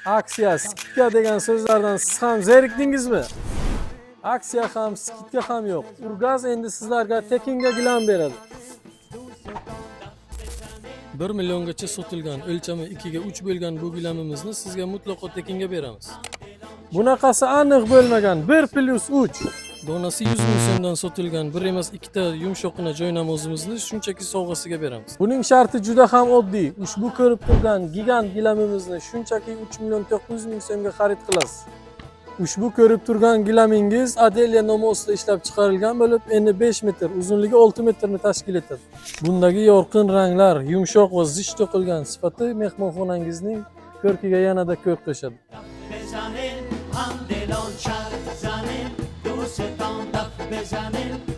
Aksiya, skitka degan so'zlardan siz ham zerikdingizmi? Aksiya ham, skitka ham yo'q. Urgaz endi sizlarga tekinga gilam beradi. 1 milliongacha sotilgan, o'lchami 2 ga 3 bo'lgan bu gilamimizni sizga mutlaqo tekinga beramiz. Bunaqasi aniq bo'lmagan 1+3. Donasi 100 ming so'mdan sotilgan, bir emas ikkita yumshoqqina joy namozimizni shunchaki sovg'asiga beramiz. Buning sharti juda ham oddiy. Ushbu ko'rib turgan gigant gilamimizni shunchaki 3 million 900 ming so'mga xarid qilasiz. Ushbu ko'rib turgan gilamingiz Adelia nomi ostida ishlab chiqarilgan bo'lib, eni 5 metr, uzunligi 6 metrni tashkil etadi. Bundagi yorqin ranglar, yumshoq va zich to'qilgan sifati mehmonxonangizning ko'rkiga yanada ko'k qo'shadi. بزنین